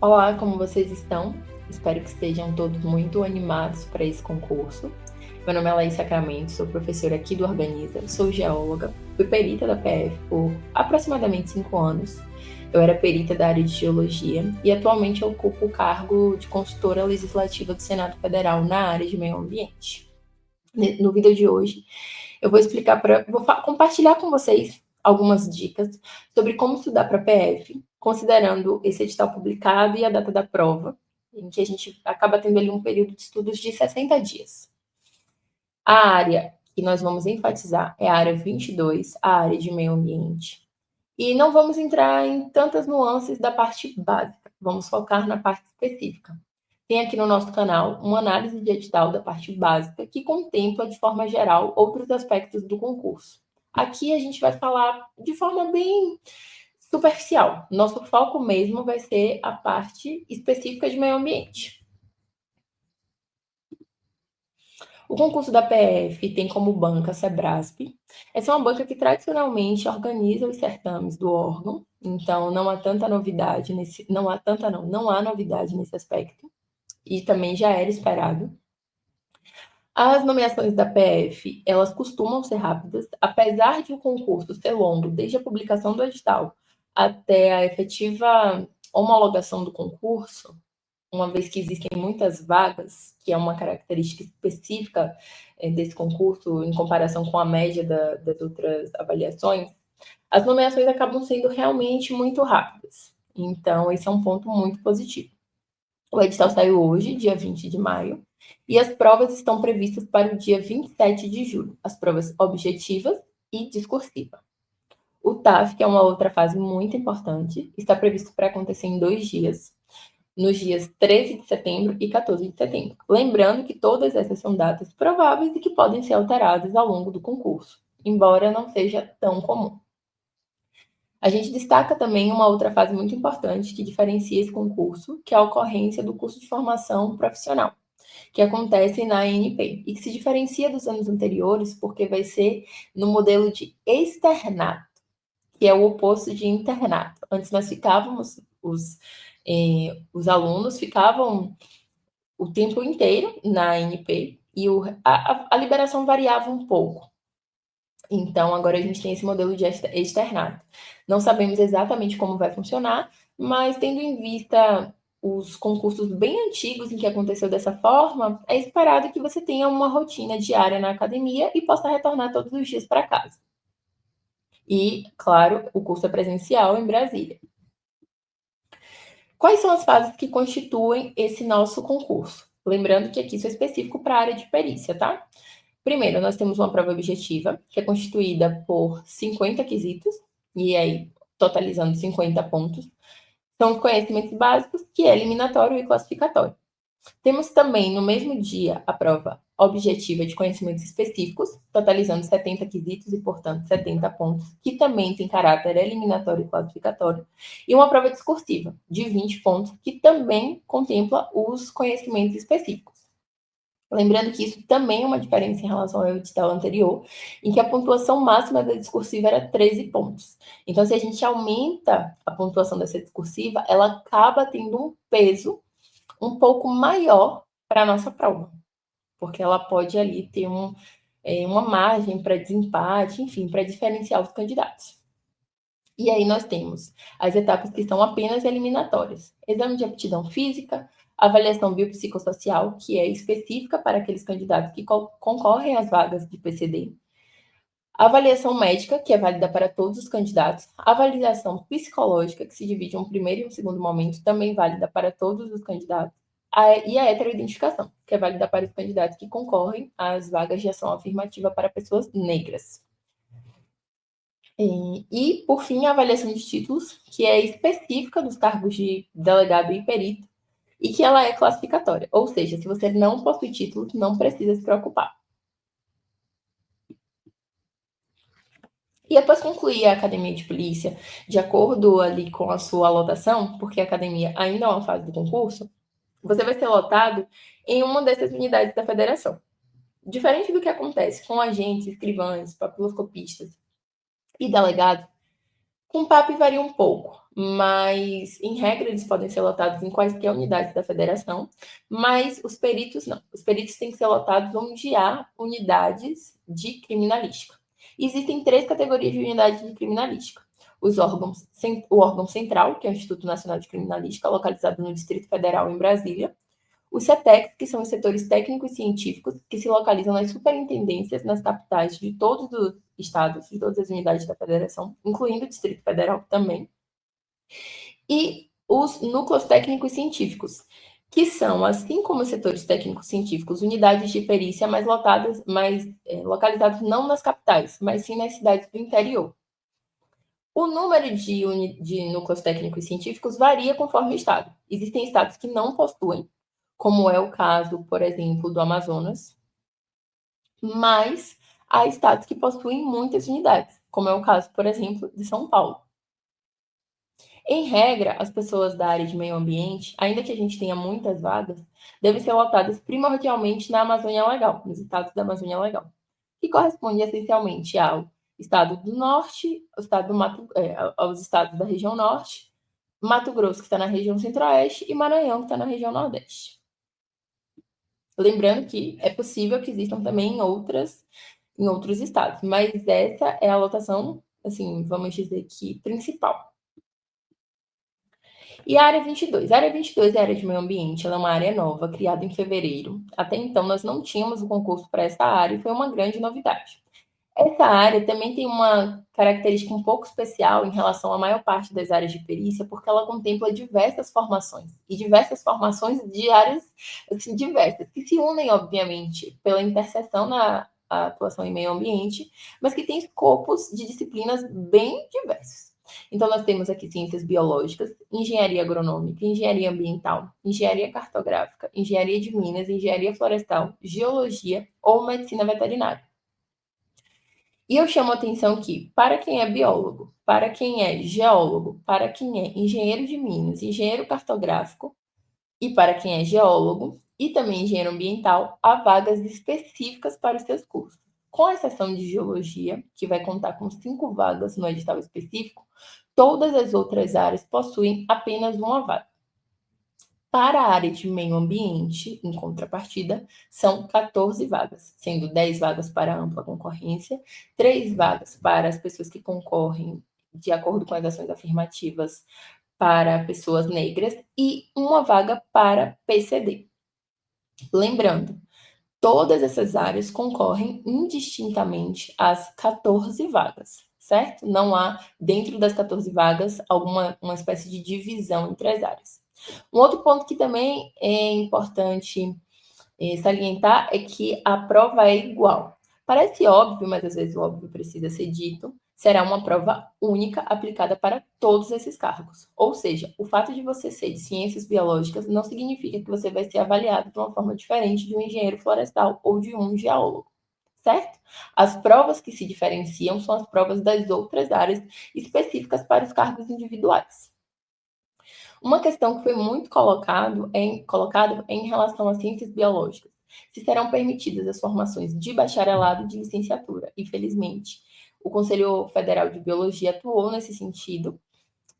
Olá, como vocês estão? Espero que estejam todos muito animados para esse concurso. Meu nome é Laís Sacramento, sou professora aqui do Organiza, sou geóloga, fui perita da PF por aproximadamente 5 anos. Eu era perita da área de geologia e atualmente ocupo o cargo de consultora legislativa do Senado Federal na área de meio ambiente. No vídeo de hoje, eu vou compartilhar com vocês algumas dicas sobre como estudar para PF, considerando esse edital publicado e a data da prova, em que a gente acaba tendo ali um período de estudos de 60 dias. A área que nós vamos enfatizar é a área 22, a área de meio ambiente. E não vamos entrar em tantas nuances da parte básica, vamos focar na parte específica. Tem aqui no nosso canal uma análise de edital da parte básica que contempla, de forma geral, outros aspectos do concurso. Aqui a gente vai falar de forma bem superficial. Nosso foco mesmo vai ser a parte específica de meio ambiente. O concurso da PF tem como banca a Sebrasp. Essa é uma banca que tradicionalmente organiza os certames do órgão, então não há tanta novidade nesse, não há novidade nesse aspecto, e também já era esperado. As nomeações da PF, elas costumam ser rápidas, apesar de o concurso ser longo, desde a publicação do edital até a efetiva homologação do concurso, uma vez que existem muitas vagas, que é uma característica específica desse concurso em comparação com a média das outras avaliações, as nomeações acabam sendo realmente muito rápidas. Então, esse é um ponto muito positivo. O edital saiu hoje, dia 20 de maio, e as provas estão previstas para o dia 27 de julho, as provas objetivas e discursiva. O TAF, que é uma outra fase muito importante, está previsto para acontecer em 2 dias, nos dias 13 de setembro e 14 de setembro. Lembrando que todas essas são datas prováveis e que podem ser alteradas ao longo do concurso, embora não seja tão comum. A gente destaca também uma outra fase muito importante que diferencia esse concurso, que é a ocorrência do curso de formação profissional, que acontece na ANP e que se diferencia dos anos anteriores porque vai ser no modelo de externato, que é o oposto de internato. Antes nós ficávamos, os alunos ficavam o tempo inteiro na ANP e a liberação variava um pouco. Então, agora a gente tem esse modelo de externato. Não sabemos exatamente como vai funcionar, mas tendo em vista os concursos bem antigos em que aconteceu dessa forma, é esperado que você tenha uma rotina diária na academia e possa retornar todos os dias para casa. E, claro, o curso é presencial em Brasília. Quais são as fases que constituem esse nosso concurso? Lembrando que aqui isso é específico para a área de perícia, tá? Primeiro, nós temos uma prova objetiva, que é constituída por 50 quesitos, e aí totalizando 50 pontos. São os conhecimentos básicos, que é eliminatório e classificatório. Temos também, no mesmo dia, a prova objetiva de conhecimentos específicos, totalizando 70 quesitos e, portanto, 70 pontos, que também tem caráter eliminatório e classificatório, e uma prova discursiva, de 20 pontos, que também contempla os conhecimentos específicos. Lembrando que isso também é uma diferença em relação ao edital anterior, em que a pontuação máxima da discursiva era 13 pontos. Então, se a gente aumenta a pontuação dessa discursiva, ela acaba tendo um peso um pouco maior para a nossa prova, porque ela pode ali ter uma margem para desempate, enfim, para diferenciar os candidatos. E aí nós temos as etapas que são apenas eliminatórias: exame de aptidão física, avaliação biopsicossocial, que é específica para aqueles candidatos que concorrem às vagas de PCD, avaliação médica, que é válida para todos os candidatos, avaliação psicológica, que se divide em um primeiro e um segundo momento, também válida para todos os candidatos, e a heteroidentificação, que é válida para os candidatos que concorrem às vagas de ação afirmativa para pessoas negras. E, por fim, a avaliação de títulos, que é específica dos cargos de delegado e perito, e que ela é classificatória. Ou seja, se você não possui título, não precisa se preocupar. E após concluir a academia de polícia, de acordo ali com a sua lotação, porque a academia ainda é uma fase do concurso, você vai ser lotado em uma dessas unidades da federação. Diferente do que acontece com agentes, escrivães, papiloscopistas e delegados, Com PAP varia um pouco, mas em regra eles podem ser lotados em quaisquer unidades da federação, mas os peritos não. Os peritos têm que ser lotados onde há unidades de criminalística. Existem três categorias de unidades de criminalística. O órgão central, que é o Instituto Nacional de Criminalística, localizado no Distrito Federal em Brasília. Os CETECs, que são os setores técnicos e científicos, que se localizam nas superintendências nas capitais de todos os estados, de todas as unidades da federação, incluindo o Distrito Federal também. E os núcleos técnicos científicos, que são, assim como os setores técnicos científicos, unidades de perícia localizadas não nas capitais, mas sim nas cidades do interior. O número de núcleos técnicos científicos varia conforme o estado. Existem estados que não possuem, como é o caso, por exemplo, do Amazonas, mas há estados que possuem muitas unidades, como é o caso, por exemplo, de São Paulo. Em regra, as pessoas da área de meio ambiente, ainda que a gente tenha muitas vagas, devem ser lotadas primordialmente na Amazônia Legal, nos estados da Amazônia Legal, que corresponde essencialmente ao estado do Norte, aos estados da região Norte, Mato Grosso, que está na região Centro-Oeste, e Maranhão, que está na região Nordeste. Lembrando que é possível que existam também em outros estados, mas essa é a lotação, assim, vamos dizer que principal. E a área 22? A área 22 é a área de meio ambiente, ela é uma área nova, criada em fevereiro. Até então, nós não tínhamos o concurso para essa área e foi uma grande novidade. Essa área também tem uma característica um pouco especial em relação à maior parte das áreas de perícia, porque ela contempla diversas formações, e diversas formações de áreas assim, diversas, que se unem, obviamente, pela interseção na atuação em meio ambiente, mas que têm escopos de disciplinas bem diversos. Então, nós temos aqui ciências biológicas, engenharia agronômica, engenharia ambiental, engenharia cartográfica, engenharia de minas, engenharia florestal, geologia ou medicina veterinária. E eu chamo a atenção que, para quem é biólogo, para quem é geólogo, para quem é engenheiro de minas, engenheiro cartográfico, e para quem é geólogo e também engenheiro ambiental, há vagas específicas para os seus cursos. Com exceção de geologia, que vai contar com 5 vagas no edital específico, todas as outras áreas possuem apenas uma vaga. Para a área de meio ambiente, em contrapartida, são 14 vagas, sendo 10 vagas para ampla concorrência, 3 vagas para as pessoas que concorrem de acordo com as ações afirmativas para pessoas negras e uma vaga para PCD. Lembrando, todas essas áreas concorrem indistintamente às 14 vagas, certo? Não há, dentro das 14 vagas, uma espécie de divisão entre as áreas. Um outro ponto que também é importante salientar é que a prova é igual. Parece óbvio, mas às vezes o óbvio precisa ser dito. Será uma prova única aplicada para todos esses cargos. Ou seja, o fato de você ser de ciências biológicas não significa que você vai ser avaliado de uma forma diferente de um engenheiro florestal ou de um geólogo, certo? As provas que se diferenciam são as provas das outras áreas específicas para os cargos individuais. Uma questão que foi muito colocado é em relação às ciências biológicas. Se serão permitidas as formações de bacharelado e de licenciatura. Infelizmente, o Conselho Federal de Biologia atuou nesse sentido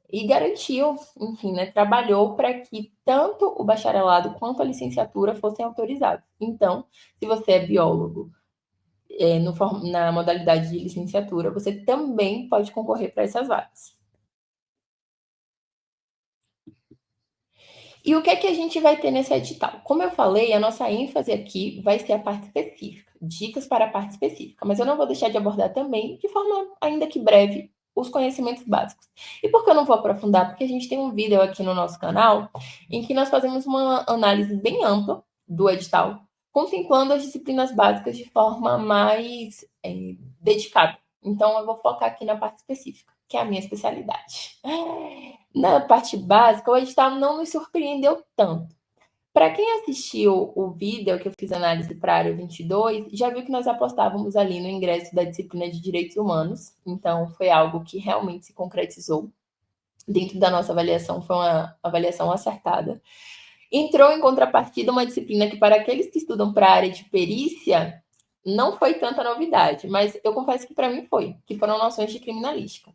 e garantiu, enfim, né, trabalhou para que tanto o bacharelado quanto a licenciatura fossem autorizados. Então, se você é biólogo na modalidade de licenciatura, você também pode concorrer para essas vagas. E o que é que a gente vai ter nesse edital? Como eu falei, a nossa ênfase aqui vai ser a parte específica, dicas para a parte específica, mas eu não vou deixar de abordar também, de forma ainda que breve, os conhecimentos básicos. E por que eu não vou aprofundar? Porque a gente tem um vídeo aqui no nosso canal em que nós fazemos uma análise bem ampla do edital, contemplando as disciplinas básicas de forma mais dedicada. Então, eu vou focar aqui na parte específica, que é a minha especialidade. Na parte básica, o edital não nos surpreendeu tanto. Para quem assistiu o vídeo que eu fiz análise para a área 22, já viu que nós apostávamos ali no ingresso da disciplina de Direitos Humanos, então foi algo que realmente se concretizou. Dentro da nossa avaliação, foi uma avaliação acertada. Entrou em contrapartida uma disciplina que, para aqueles que estudam para a área de perícia, não foi tanta novidade, mas eu confesso que para mim foi, que foram noções de criminalística.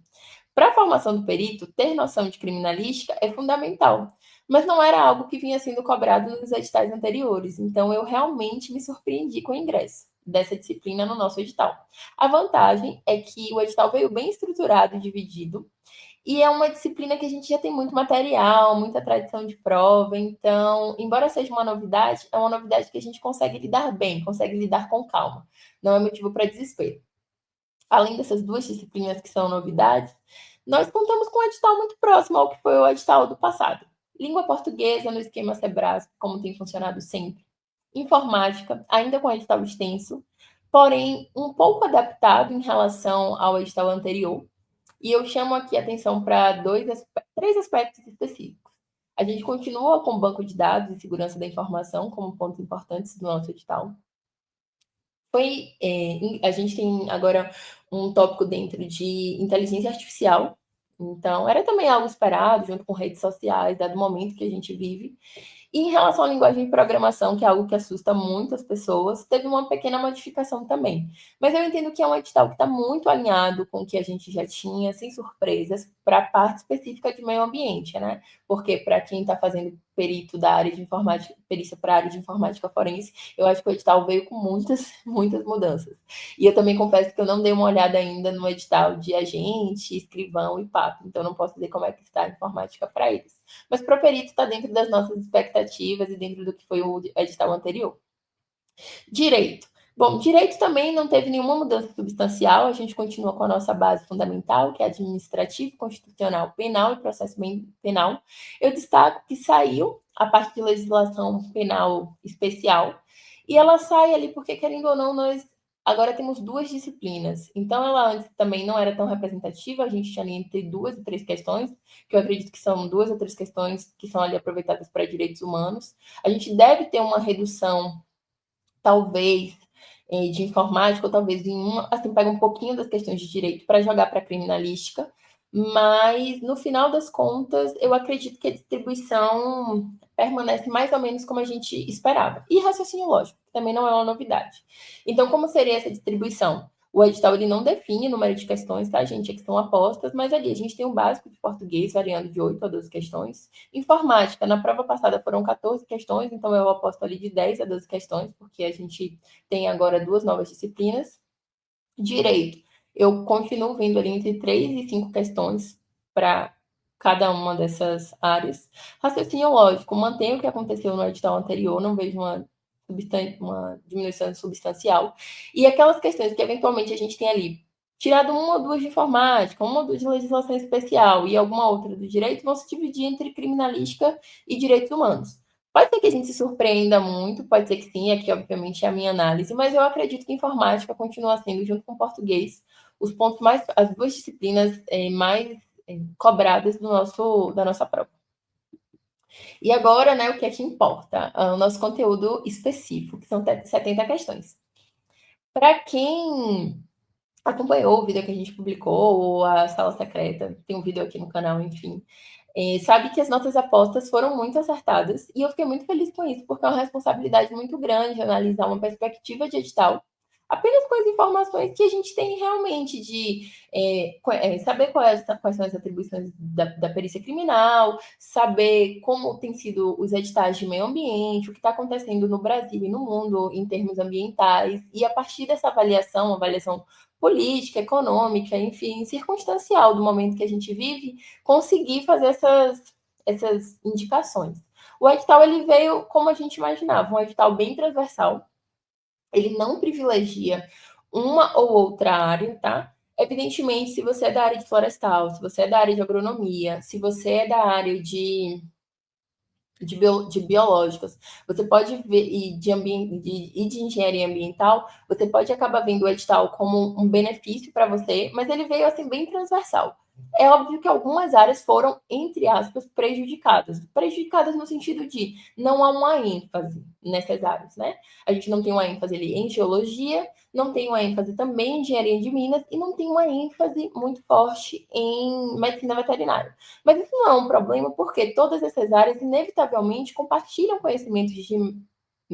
Para a formação do perito, ter noção de criminalística é fundamental, mas não era algo que vinha sendo cobrado nos editais anteriores, então eu realmente me surpreendi com o ingresso dessa disciplina no nosso edital. A vantagem é que o edital veio bem estruturado e dividido, e é uma disciplina que a gente já tem muito material, muita tradição de prova, então, embora seja uma novidade, é uma novidade que a gente consegue lidar bem, consegue lidar com calma. Não é motivo para desespero. Além dessas duas disciplinas que são novidades, nós contamos com um edital muito próximo ao que foi o edital do passado. Língua portuguesa no esquema Sebrasp, como tem funcionado sempre. Informática, ainda com edital extenso, porém um pouco adaptado em relação ao edital anterior, e eu chamo aqui a atenção para três aspectos específicos. A gente continua com o banco de dados e segurança da informação como pontos importantes do nosso edital. A gente tem agora um tópico dentro de inteligência artificial, então era também algo esperado, junto com redes sociais, dado o momento que a gente vive. E em relação à linguagem de programação, que é algo que assusta muitas pessoas, teve uma pequena modificação também. Mas eu entendo que é um edital que está muito alinhado com o que a gente já tinha, sem surpresas, para a parte específica de meio ambiente, né? Porque para quem está fazendo perito da área de informática, perícia para a área de informática forense, eu acho que o edital veio com muitas, muitas mudanças. E eu também confesso que eu não dei uma olhada ainda no edital de agente, escrivão e papo, então não posso dizer como é que está a informática para eles. Mas para o perito está dentro das nossas expectativas e dentro do que foi o edital anterior. Direito. Bom, direito também não teve nenhuma mudança substancial, a gente continua com a nossa base fundamental, que é administrativo, constitucional, penal e processo penal. Eu destaco que saiu a parte de legislação penal especial, e ela sai ali porque, querendo ou não, nós agora temos duas disciplinas. Então, ela antes também não era tão representativa, a gente tinha ali entre 2 e 3 questões, que eu acredito que são 2 ou 3 questões que são ali aproveitadas para direitos humanos. A gente deve ter uma redução talvez de informática, ou talvez em uma, assim, pega um pouquinho das questões de direito para jogar para a criminalística, mas no final das contas, eu acredito que a distribuição permanece mais ou menos como a gente esperava. E raciocínio lógico, que também não é uma novidade. Então, como seria essa distribuição? O edital ele não define o número de questões, tá, gente? Aqui são apostas, mas ali a gente tem um básico de português, variando de 8 a 12 questões. Informática, na prova passada foram 14 questões, então eu aposto ali de 10 a 12 questões, porque a gente tem agora duas novas disciplinas. Direito, eu continuo vendo ali entre 3 e 5 questões para cada uma dessas áreas. Raciocínio lógico, mantém o que aconteceu no edital anterior, não vejo uma diminuição substancial. E aquelas questões que eventualmente a gente tem ali, tirado uma ou duas de informática, uma ou duas de legislação especial e alguma outra do direito, vão se dividir entre criminalística e direitos humanos. Pode ser que a gente se surpreenda muito, pode ser que sim, aqui obviamente é a minha análise, mas eu acredito que informática continua sendo, junto com português, os pontos mais, as duas disciplinas mais cobradas da nossa prova. E agora, né, o que é que importa? O nosso conteúdo específico, que são 70 questões. Para quem acompanhou o vídeo que a gente publicou, ou a sala secreta, tem um vídeo aqui no canal, enfim, sabe que as nossas apostas foram muito acertadas, e eu fiquei muito feliz com isso, porque é uma responsabilidade muito grande analisar uma perspectiva de edital, apenas com as informações que a gente tem realmente de saber quais são as atribuições da perícia criminal, saber como tem sido os editais de meio ambiente, o que está acontecendo no Brasil e no mundo em termos ambientais, e a partir dessa avaliação, uma avaliação política, econômica, enfim, circunstancial do momento que a gente vive, conseguir fazer essas indicações. O edital ele veio como a gente imaginava, um edital bem transversal, ele não privilegia uma ou outra área, tá? Evidentemente, se você é da área de florestal, se você é da área de agronomia, se você é da área de biológicas, você pode ver, e de engenharia ambiental, você pode acabar vendo o edital como um benefício para você, mas ele veio assim bem transversal. É óbvio que algumas áreas foram, entre aspas, prejudicadas. Prejudicadas no sentido de não há uma ênfase nessas áreas, né? A gente não tem uma ênfase ali em geologia, não tem uma ênfase também em engenharia de minas e não tem uma ênfase muito forte em medicina veterinária. Mas isso não é um problema porque todas essas áreas, inevitavelmente, compartilham conhecimentos de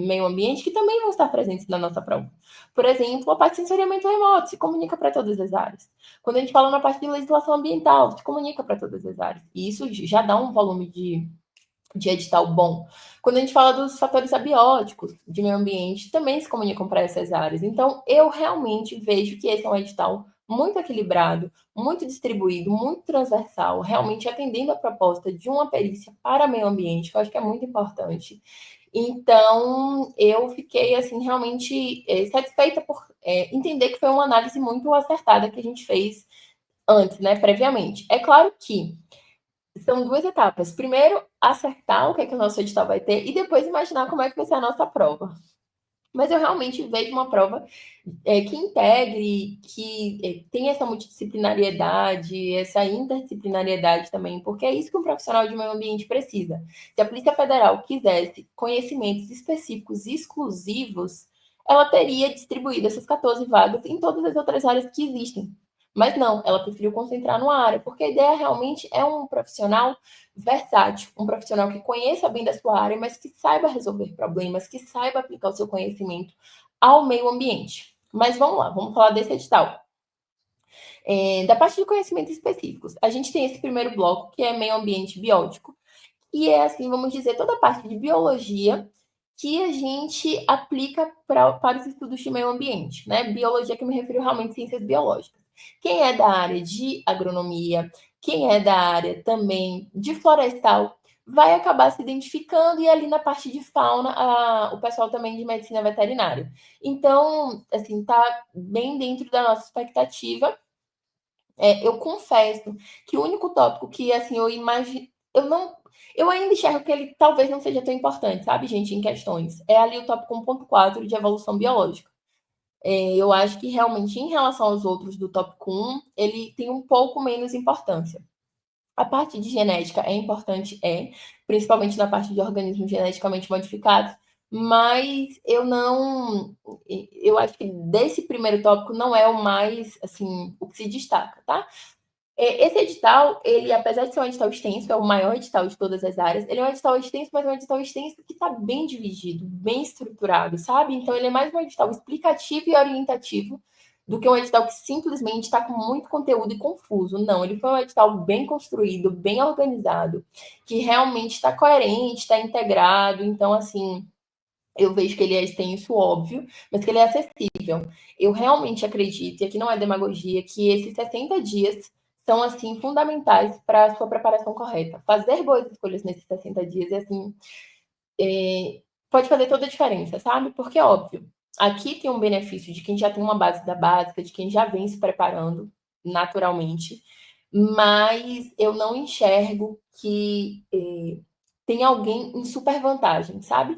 meio ambiente que também vão estar presentes na nossa prova. Por exemplo, a parte de sensoriamento remoto se comunica para todas as áreas. Quando a gente fala na parte de legislação ambiental, se comunica para todas as áreas. E isso já dá um volume de edital bom. Quando a gente fala dos fatores abióticos de meio ambiente, também se comunicam para essas áreas. Então, eu realmente vejo que esse é um edital muito equilibrado, muito distribuído, muito transversal, realmente atendendo a proposta de uma perícia para meio ambiente, que eu acho que é muito importante. Então, eu fiquei, assim, realmente satisfeita por entender que foi uma análise muito acertada que a gente fez antes, né, previamente. É claro que são duas etapas. Primeiro, acertar o que é que o nosso edital vai ter e depois imaginar como é que vai ser a nossa prova. Mas eu realmente vejo uma prova que integre, que tenha essa multidisciplinariedade, essa interdisciplinariedade também, porque é isso que um profissional de meio ambiente precisa. Se a Polícia Federal quisesse conhecimentos específicos exclusivos, ela teria distribuído essas 14 vagas em todas as outras áreas que existem. Mas não, ela preferiu concentrar numa área, porque a ideia realmente é um profissional versátil, um profissional que conheça bem da sua área, mas que saiba resolver problemas, que saiba aplicar o seu conhecimento ao meio ambiente. Mas vamos lá, vamos falar desse edital. Da parte de conhecimentos específicos, a gente tem esse primeiro bloco, que é meio ambiente biótico, e é assim, vamos dizer, toda a parte de biologia que a gente aplica para os estudos de meio ambiente, né? Biologia que eu me refiro realmente a ciências biológicas. Quem é da área de agronomia, quem é da área também de florestal, vai acabar se identificando, e ali na parte de fauna, o pessoal também de medicina veterinária. Então, assim, tá bem dentro da nossa expectativa. Eu confesso que o único tópico que, assim, eu imagino, eu não, eu ainda enxergo que ele talvez não seja tão importante, sabe, gente, em questões. É ali o tópico 1.4 de evolução biológica. Eu acho que realmente, em relação aos outros do tópico 1, ele tem um pouco menos importância. A parte de genética é importante, principalmente na parte de organismos geneticamente modificados, mas eu não, eu acho que desse primeiro tópico não é o mais, assim, o que se destaca, tá? Esse edital, ele, apesar de ser um edital extenso, é o maior edital de todas as áreas, ele é um edital extenso, mas é um edital extenso que está bem dividido, bem estruturado, sabe? Então, ele é mais um edital explicativo e orientativo do que um edital que simplesmente está com muito conteúdo e confuso. Não, ele foi um edital bem construído, bem organizado, que realmente está coerente, está integrado. Então, assim, eu vejo que ele é extenso, óbvio, mas que ele é acessível. Eu realmente acredito, e aqui não é demagogia, que esses 60 dias são, assim, fundamentais para a sua preparação correta. Fazer boas escolhas nesses 60 dias, assim, pode fazer toda a diferença, sabe? Porque, óbvio, aqui tem um benefício de quem já tem uma base da básica, de quem já vem se preparando naturalmente, mas eu não enxergo que tem alguém em super vantagem, sabe?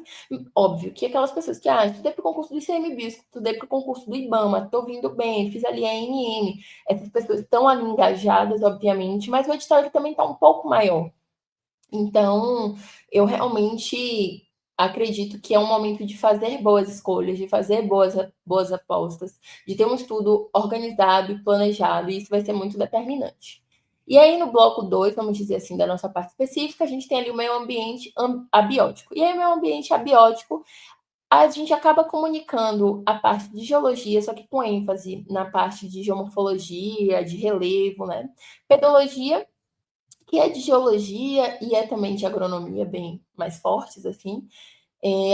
Óbvio que aquelas pessoas que, estudei para o concurso do ICMBio, estudei para o concurso do IBAMA, estou vindo bem, fiz ali a ANM, essas pessoas estão ali engajadas, obviamente, mas o edital também está um pouco maior. Então, eu realmente acredito que é um momento de fazer boas escolhas, de fazer boas apostas, de ter um estudo organizado e planejado, e isso vai ser muito determinante. E aí, no bloco 2, vamos dizer assim, da nossa parte específica, a gente tem ali o meio ambiente abiótico. E aí, o meio ambiente abiótico, a gente acaba comunicando a parte de geologia, só que com ênfase na parte de geomorfologia, de relevo, né? Pedologia, que é de geologia e é também de agronomia, bem mais fortes, assim.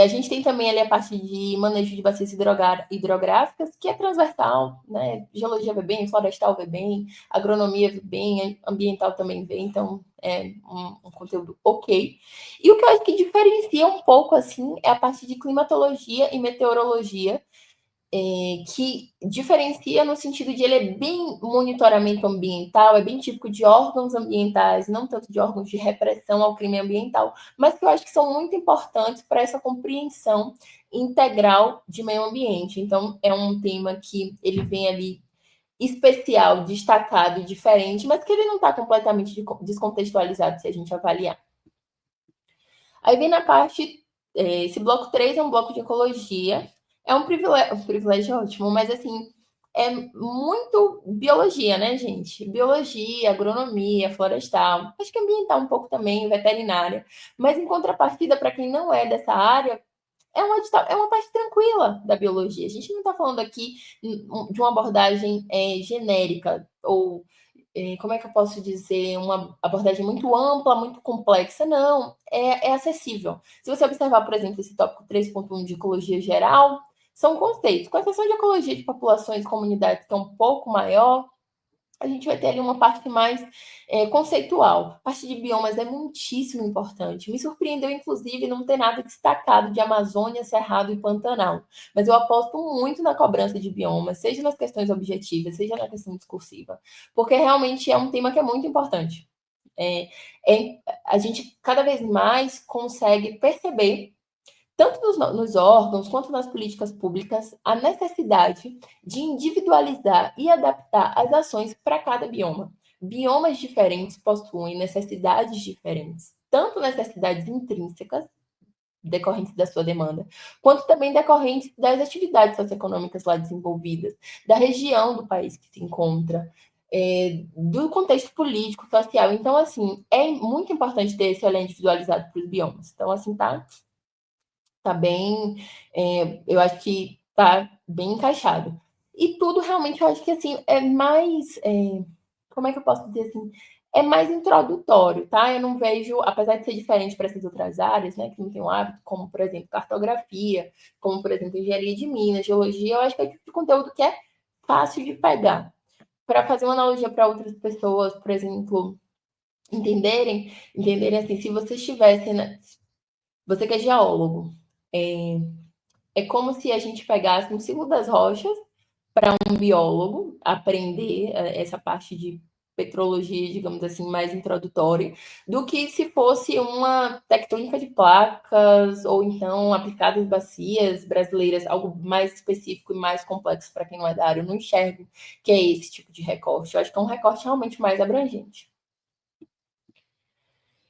A gente tem também ali a parte de manejo de bacias hidrográficas, que é transversal, né? Geologia vê bem, florestal vê bem, agronomia vê bem, ambiental também vê, então é um conteúdo ok. E o que eu acho que diferencia um pouco, assim, é a parte de climatologia e meteorologia, que diferencia no sentido de ele é bem monitoramento ambiental, é bem típico de órgãos ambientais, não tanto de órgãos de repressão ao crime ambiental, mas que eu acho que são muito importantes para essa compreensão integral de meio ambiente. Então, é um tema que ele vem ali especial, destacado, diferente, mas que ele não está completamente descontextualizado se a gente avaliar. Aí vem na parte. Esse bloco 3 é um bloco de ecologia. É um privilégio ótimo, mas assim, é muito biologia, né, gente? Biologia, agronomia, florestal, acho que ambiental um pouco também, veterinária. Mas em contrapartida, para quem não é dessa área, É uma parte tranquila da biologia. A gente não está falando aqui de uma abordagem genérica ou como é que eu posso dizer, uma abordagem muito ampla, muito complexa. Não, é acessível. Se você observar, por exemplo, esse tópico 3.1 de ecologia geral, são conceitos. Com exceção de ecologia de populações e comunidades, que é um pouco maior, a gente vai ter ali uma parte mais conceitual. A parte de biomas é muitíssimo importante. Me surpreendeu, inclusive, não ter nada destacado de Amazônia, Cerrado e Pantanal. Mas eu aposto muito na cobrança de biomas, seja nas questões objetivas, seja na questão discursiva, porque realmente é um tema que é muito importante. É, a gente cada vez mais consegue perceber tanto nos órgãos quanto nas políticas públicas, a necessidade de individualizar e adaptar as ações para cada bioma. Biomas diferentes possuem necessidades diferentes, tanto necessidades intrínsecas, decorrentes da sua demanda, quanto também decorrentes das atividades socioeconômicas lá desenvolvidas, da região do país que se encontra, do contexto político, social. Então, assim, é muito importante ter esse olhar individualizado para os biomas. Então, assim, tá bem, eu acho que tá bem encaixado. E tudo realmente eu acho que assim é mais, como é que eu posso dizer assim? É mais introdutório, tá? Eu não vejo, apesar de ser diferente para essas outras áreas, né, que não tem um hábito, como por exemplo cartografia, como por exemplo engenharia de minas, geologia, eu acho que é o tipo de conteúdo que é fácil de pegar. Para fazer uma analogia para outras pessoas, por exemplo, entenderem assim, se você estivesse, você que é geólogo, é, é como se a gente pegasse um ciclo das rochas para um biólogo aprender essa parte de petrologia, digamos assim, mais introdutória, do que se fosse uma tectônica de placas ou então aplicadas bacias brasileiras, algo mais específico e mais complexo para quem não é da área. Eu não enxergo que é esse tipo de recorte. Eu acho que é um recorte realmente mais abrangente.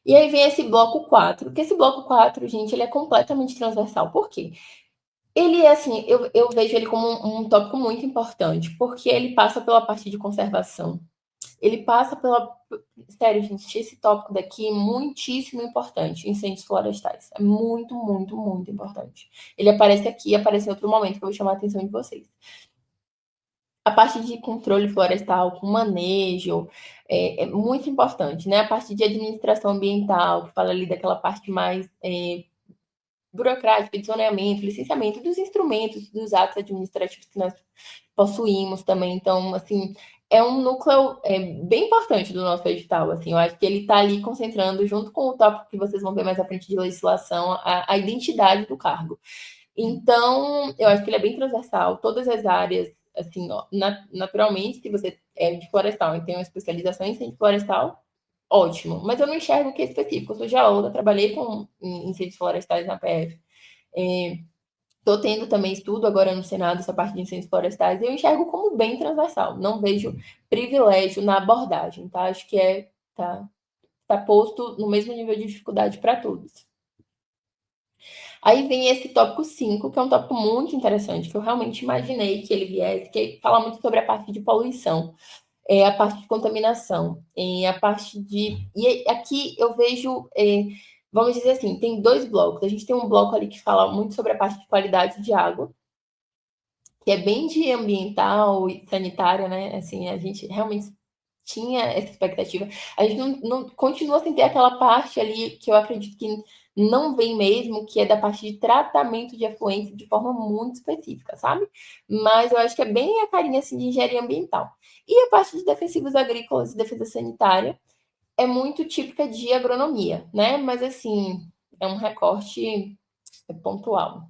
E aí vem esse bloco 4, que esse bloco 4, gente, ele é completamente transversal. Por quê? Ele é assim, eu vejo ele como um tópico muito importante, porque ele passa pela parte de conservação. Ele passa pela. Sério, gente, esse tópico daqui é muitíssimo importante. Incêndios florestais. É muito, muito, muito importante. Ele aparece aqui e aparece em outro momento que eu vou chamar a atenção de vocês. A parte de controle florestal com manejo é muito importante, né? A parte de administração ambiental, que fala ali daquela parte mais burocrática, de zoneamento, licenciamento, dos instrumentos, dos atos administrativos que nós possuímos também. Então, assim, é um núcleo bem importante do nosso edital. Assim, eu acho que ele está ali concentrando, junto com o tópico que vocês vão ver mais à frente de legislação, a identidade do cargo. Então, eu acho que ele é bem transversal, todas as áreas, assim, ó, naturalmente, se você é de florestal e tem uma especialização em ciência florestal, ótimo. Mas eu não enxergo o que é específico. Eu sou geóloga, trabalhei com incêndios florestais na PF. Estou tendo também estudo agora no Senado essa parte de incêndios florestais e eu enxergo como bem transversal. Não vejo privilégio na abordagem, tá? Acho que tá posto no mesmo nível de dificuldade para todos. Aí vem esse tópico 5, que é um tópico muito interessante, que eu realmente imaginei que ele viesse, que fala muito sobre a parte de poluição, a parte de contaminação, a parte de. E aqui eu vejo, vamos dizer assim, tem dois blocos. A gente tem um bloco ali que fala muito sobre a parte de qualidade de água, que é bem de ambiental e sanitária, né? Assim, a gente realmente tinha essa expectativa. A gente não continua sem ter aquela parte ali que eu acredito que não vem mesmo, que é da parte de tratamento de efluentes de forma muito específica, sabe? Mas eu acho que é bem a carinha assim, de engenharia ambiental. E a parte de defensivos agrícolas e defesa sanitária é muito típica de agronomia, né? Mas assim, é um recorte pontual.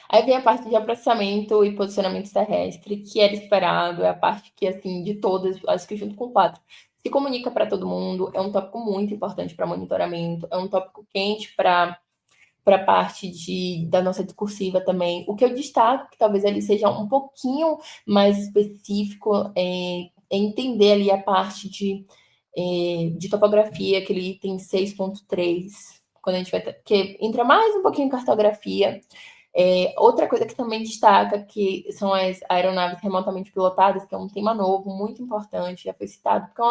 Aí vem a parte de processamento e posicionamento terrestre, que era esperado, é a parte que, assim, de todas, acho que junto com o 4, se comunica para todo mundo, é um tópico muito importante para monitoramento, é um tópico quente para a parte da nossa discursiva também. O que eu destaco, que talvez ele seja um pouquinho mais específico, é entender ali a parte de topografia, aquele item 6.3, quando a gente vai ter, que entra mais um pouquinho em cartografia, outra coisa que também destaca que são as aeronaves remotamente pilotadas, que é um tema novo, muito importante, já foi citado, porque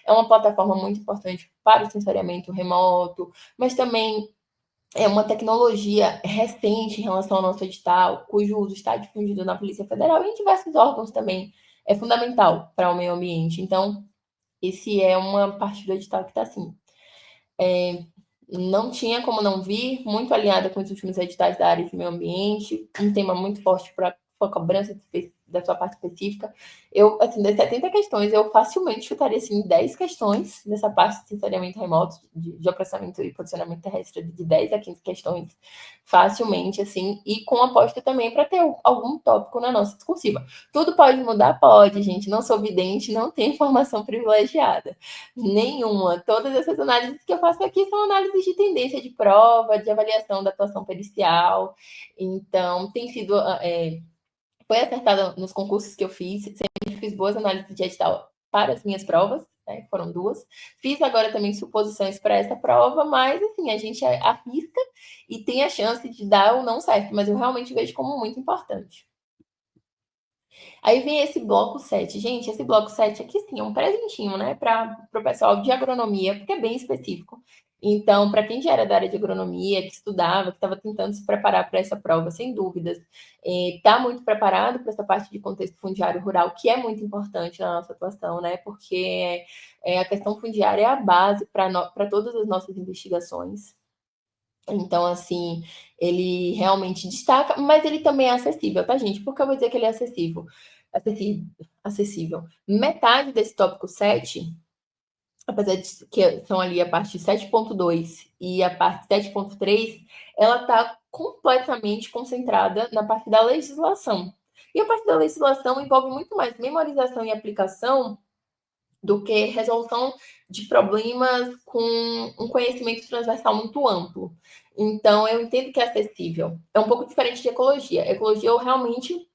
é uma plataforma muito importante para o sensoriamento remoto, mas também é uma tecnologia recente em relação ao nosso edital, cujo uso está difundido na Polícia Federal e em diversos órgãos também. É fundamental para o meio ambiente. Então, esse é uma parte do edital que está assim. Não tinha como não vir, muito alinhada com os últimos editais da área de meio ambiente, um tema muito forte para a cobrança da sua parte específica. Eu, assim, das 70 questões, eu facilmente chutaria, assim, 10 questões dessa parte de sensoriamento remoto, de geoprocessamento e posicionamento terrestre, de 10 a 15 questões, facilmente, assim, e com aposta também para ter algum tópico na nossa discursiva. Tudo pode mudar? Pode, gente. Não sou vidente, não tenho informação privilegiada. Nenhuma. Todas essas análises que eu faço aqui são análises de tendência de prova, de avaliação da atuação pericial. Então, tem sido. Foi acertada nos concursos que eu fiz, sempre fiz boas análises de edital para as minhas provas, né? Foram duas. Fiz agora também suposições para essa prova, mas assim, a gente arrisca e tem a chance de dar ou não certo, mas eu realmente vejo como muito importante. Aí vem esse bloco 7. Gente, esse bloco 7 aqui sim é um presentinho, né, para o pessoal de agronomia, porque é bem específico. Então, para quem já era da área de agronomia, que estudava, que estava tentando se preparar para essa prova, sem dúvidas, está muito preparado para essa parte de contexto fundiário rural, que é muito importante na nossa atuação, né? Porque a questão fundiária é a base para todas as nossas investigações. Então, assim, ele realmente destaca, mas ele também é acessível, tá, gente? Por que eu vou dizer que ele é acessível? Acessível. Acessível. Metade desse tópico 7, apesar de que são ali a parte 7.2 e a parte 7.3, ela está completamente concentrada na parte da legislação. E a parte da legislação envolve muito mais memorização e aplicação do que resolução de problemas com um conhecimento transversal muito amplo. Então, eu entendo que é acessível. É um pouco diferente de ecologia. Ecologia, eu realmente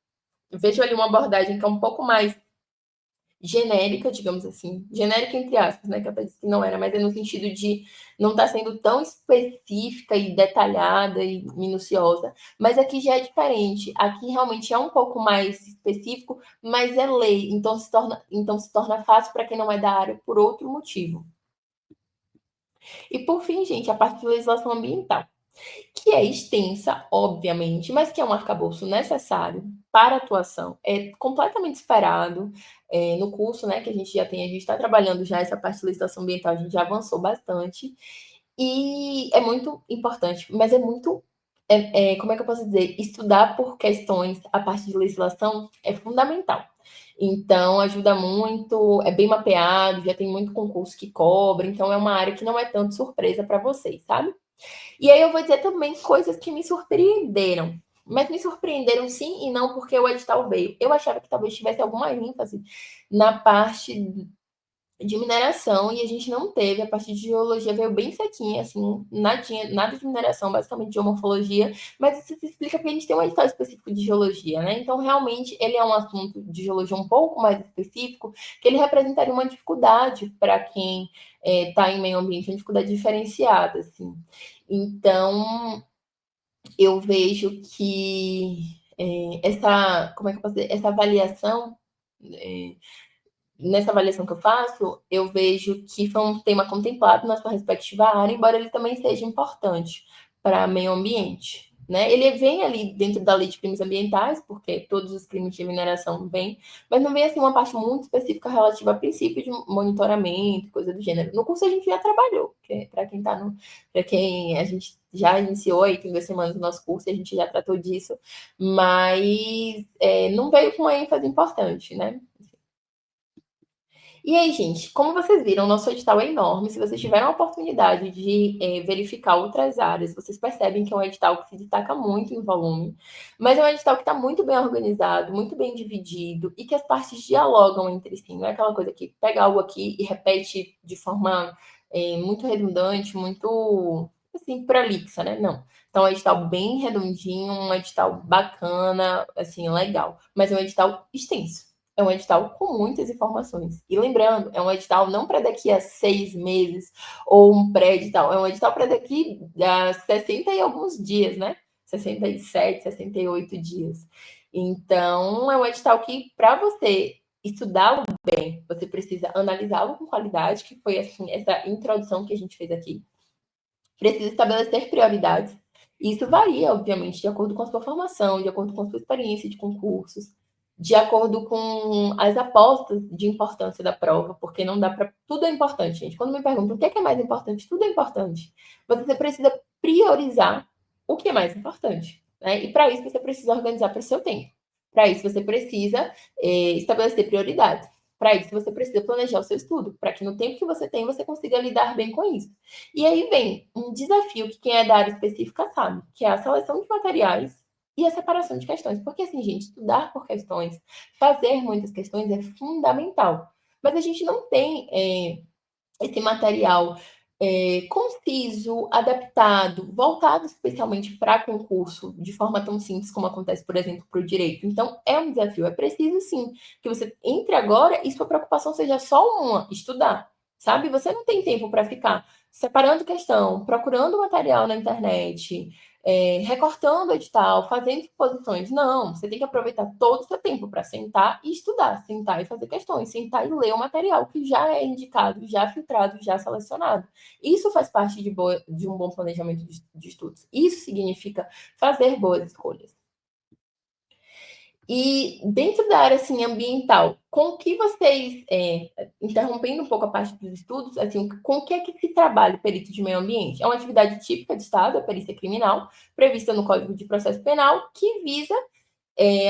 vejo ali uma abordagem que é um pouco mais genérica, digamos assim, genérica entre aspas, né, que eu até disse que não era, mas é no sentido de não estar sendo tão específica e detalhada e minuciosa, mas aqui já é diferente, aqui realmente é um pouco mais específico, mas é lei, então se torna fácil para quem não é da área por outro motivo. E por fim, gente, a parte de legislação ambiental, que é extensa, obviamente, mas que é um arcabouço necessário para a atuação. É completamente esperado no curso, né, que a gente já tem, a gente está trabalhando já essa parte de legislação ambiental, a gente já avançou bastante, e é muito importante, mas é muito, como é que eu posso dizer, estudar por questões, a parte de legislação é fundamental. Então, ajuda muito, é bem mapeado, já tem muito concurso que cobra, então é uma área que não é tanto surpresa para vocês, sabe? E aí eu vou dizer também coisas que me surpreenderam. Mas me surpreenderam sim e não porque o edital veio. Eu achava que talvez tivesse alguma ênfase na parte de mineração e a gente não teve. A parte de geologia veio bem sequinha, assim, nadinha, nada de mineração, basicamente de geomorfologia. Mas isso se explica porque a gente tem um edital específico de geologia, né? Então, realmente, ele é um assunto de geologia um pouco mais específico, que ele representaria uma dificuldade para quem está em meio ambiente, uma dificuldade diferenciada, assim. Então, eu vejo que essa, como é que eu posso dizer, essa avaliação, é, nessa avaliação que eu faço, eu vejo que foi um tema contemplado na sua respectiva área, embora ele também seja importante para meio ambiente. Né? Ele vem ali dentro da lei de crimes ambientais, porque todos os crimes de mineração vêm, mas não vem assim uma parte muito específica relativa a princípio de monitoramento, coisa do gênero. No curso a gente já trabalhou, para quem está no. Para quem a gente já iniciou aí, tem 2 semanas no nosso curso, a gente já tratou disso, mas não veio com uma ênfase importante, né? E aí, gente, como vocês viram, nosso edital é enorme. Se vocês tiveram a oportunidade de verificar outras áreas, vocês percebem que é um edital que se destaca muito em volume, mas é um edital que está muito bem organizado, muito bem dividido e que as partes dialogam entre si. Não é aquela coisa que pega algo aqui e repete de forma muito redundante, muito assim, prolixa, né? Não. Então, é um edital bem redondinho, um edital bacana, assim, legal. Mas é um edital extenso. É um edital com muitas informações. E lembrando, é um edital não para daqui a 6 meses ou um pré-edital, é um edital para daqui a 60 e alguns dias, né? 67, 68 dias. Então, é um edital que, para você estudá-lo bem, você precisa analisá-lo com qualidade, que foi assim, essa introdução que a gente fez aqui. precisa estabelecer prioridades. Isso varia, obviamente, de acordo com a sua formação, de acordo com a sua experiência de concursos, de acordo com as apostas de importância da prova, porque não dá para. Tudo é importante, gente. Quando me perguntam o que é mais importante, tudo é importante. Mas você precisa priorizar o que é mais importante. Né? E para isso você precisa organizar para o seu tempo. Para isso você precisa estabelecer prioridades. Para isso você precisa planejar o seu estudo, para que no tempo que você tem você consiga lidar bem com isso. E aí vem um desafio que quem é da área específica sabe, que é a seleção de materiais e a separação de questões. Porque, assim, gente, estudar por questões, fazer muitas questões é fundamental. Mas a gente não tem esse material conciso, adaptado, voltado especialmente para concurso, de forma tão simples como acontece, por exemplo, para o direito. Então, é um desafio. É preciso, sim, que você entre agora e sua preocupação seja só uma, estudar. Sabe? Você não tem tempo para ficar separando questão, procurando material na internet, recortando o edital, fazendo exposições. Não, você tem que aproveitar todo o seu tempo para sentar e estudar, sentar e fazer questões, sentar e ler o material que já é indicado, já filtrado, já selecionado. Isso faz parte de um bom planejamento de estudos. Isso significa fazer boas escolhas. E dentro da área assim, ambiental, com que vocês, interrompendo um pouco a parte dos estudos, assim, com o que é que se trabalha o perito de meio ambiente? É uma atividade típica de Estado, a perícia criminal, prevista no Código de Processo Penal, que visa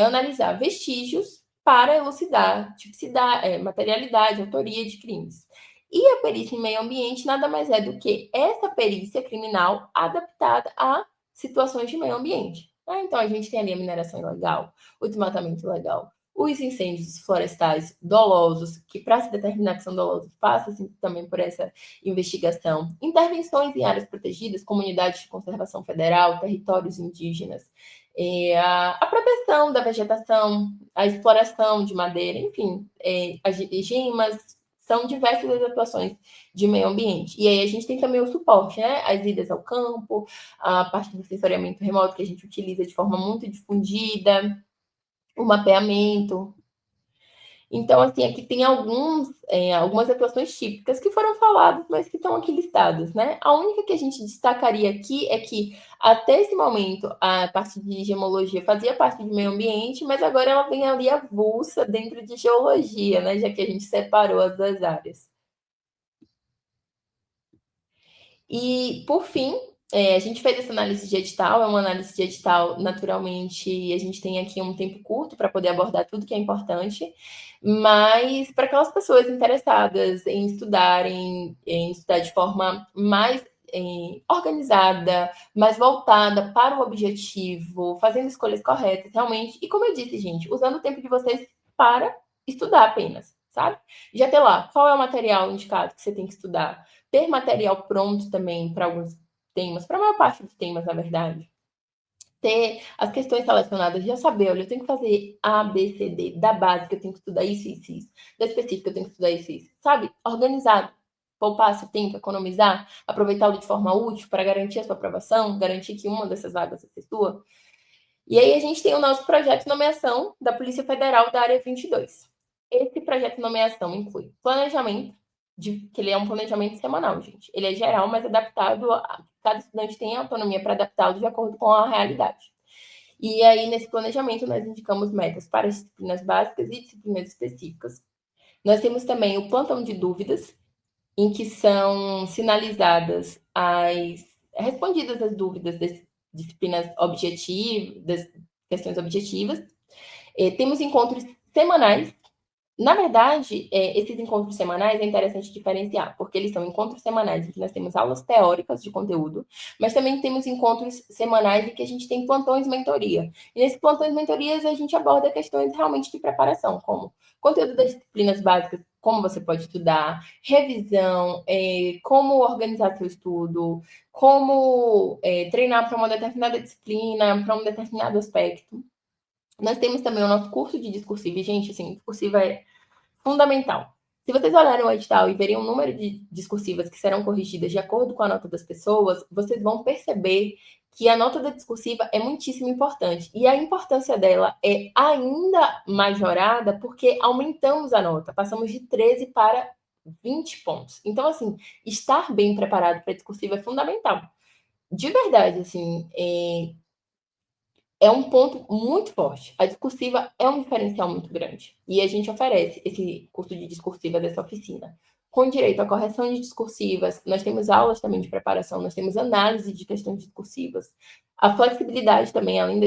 analisar vestígios para elucidar tipicidade, materialidade, autoria de crimes. E a perícia em meio ambiente nada mais é do que essa perícia criminal adaptada a situações de meio ambiente. Então, a gente tem ali a mineração ilegal, o desmatamento ilegal, os incêndios florestais dolosos, que para se determinar que são dolosos, passa assim, também por essa investigação. Intervenções em áreas protegidas, comunidades de conservação federal, territórios indígenas, a proteção da vegetação, a exploração de madeira, enfim, as gemas, são diversas as atuações de meio ambiente. E aí a gente tem também o suporte, né? As idas ao campo, a parte do sensoriamento remoto que a gente utiliza de forma muito difundida, o mapeamento. Então, assim, aqui tem algumas atuações típicas que foram faladas, mas que estão aqui listadas, né? A única que a gente destacaria aqui é que, até esse momento, a parte de gemologia fazia parte do meio ambiente, mas agora ela vem ali avulsa dentro de geologia, né? Já que a gente separou as duas áreas. E, por fim, a gente fez essa análise de edital, é uma análise de edital, naturalmente, a gente tem aqui um tempo curto para poder abordar tudo que é importante, mas para aquelas pessoas interessadas em estudar de forma mais organizada, mais voltada para o objetivo, fazendo escolhas corretas, realmente, e como eu disse, gente, usando o tempo de vocês para estudar apenas, sabe? Já ter lá, qual é o material indicado que você tem que estudar, ter material pronto também para alguns temas, para a maior parte dos temas, na verdade. Ter as questões relacionadas, já saber, olha, eu tenho que fazer A, B, C, D, da básica, eu tenho que estudar isso, isso, isso, da específica, eu tenho que estudar isso, isso, sabe? Organizado, poupar seu tempo, economizar, aproveitá-lo de forma útil para garantir a sua aprovação, garantir que uma dessas vagas vai ser sua. E aí a gente tem o nosso projeto de nomeação da Polícia Federal da Área 22. Esse projeto de nomeação inclui planejamento, que ele é um planejamento semanal, gente. Ele é geral, mas adaptado a cada estudante tem autonomia para adaptá-lo de acordo com a realidade. E aí, nesse planejamento, nós indicamos metas para as disciplinas básicas e disciplinas específicas. Nós temos também o plantão de dúvidas, em que são sinalizadas respondidas as dúvidas das disciplinas objetivas, das questões objetivas. Temos encontros semanais. Na verdade, esses encontros semanais é interessante diferenciar, porque eles são encontros semanais em que nós temos aulas teóricas de conteúdo, mas também temos encontros semanais em que a gente tem plantões mentoria. E nesses plantões mentorias a gente aborda questões realmente de preparação, como conteúdo das disciplinas básicas, como você pode estudar, revisão, como organizar seu estudo, como treinar para uma determinada disciplina, para um determinado aspecto. Nós temos também o nosso curso de discursiva, e, gente, assim, discursiva é fundamental. Se vocês olharem o edital e verem o número de discursivas que serão corrigidas de acordo com a nota das pessoas, vocês vão perceber que a nota da discursiva é muitíssimo importante. E a importância dela é ainda majorada porque aumentamos a nota, passamos de 13 para 20 pontos. Então, assim, estar bem preparado para a discursiva é fundamental. de verdade, assim, é um ponto muito forte. A discursiva é um diferencial muito grande. E a gente oferece esse curso de discursiva dessa oficina. Com direito à correção de discursivas, nós temos aulas também de preparação, nós temos análise de questões discursivas. A flexibilidade também, além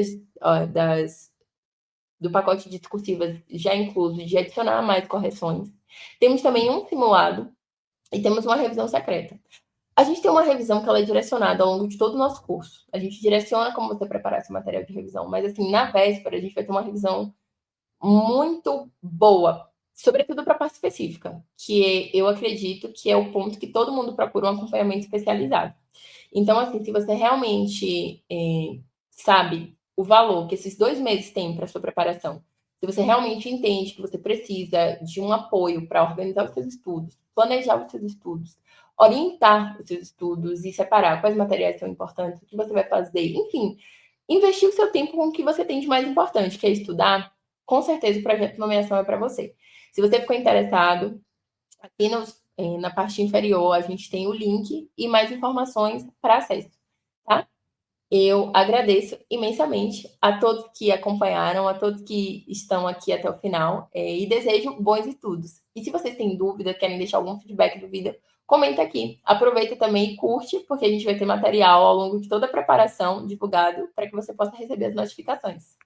do pacote de discursivas já incluso, de adicionar mais correções. Temos também um simulado e temos uma revisão secreta. A gente tem uma revisão que ela é direcionada ao longo de todo o nosso curso. A gente direciona como você preparar esse material de revisão, mas assim, na véspera, a gente vai ter uma revisão muito boa, sobretudo para a parte específica, que eu acredito que é o ponto que todo mundo procura um acompanhamento especializado. Então, assim, se você realmente sabe o valor que esses 2 meses têm para sua preparação, se você realmente entende que você precisa de um apoio para organizar os seus estudos, planejar os seus estudos, orientar os seus estudos e separar quais materiais são importantes, o que você vai fazer, enfim, investir o seu tempo com o que você tem de mais importante, que é estudar, com certeza o projeto de nomeação é para você. Se você ficou interessado, aqui na parte inferior a gente tem o link e mais informações para acesso, tá? Eu agradeço imensamente a todos que acompanharam, a todos que estão aqui até o final, e desejo bons estudos. E se vocês têm dúvida, querem deixar algum feedback do vídeo, comenta aqui. Aproveita também e curte, porque a gente vai ter material ao longo de toda a preparação divulgado para que você possa receber as notificações.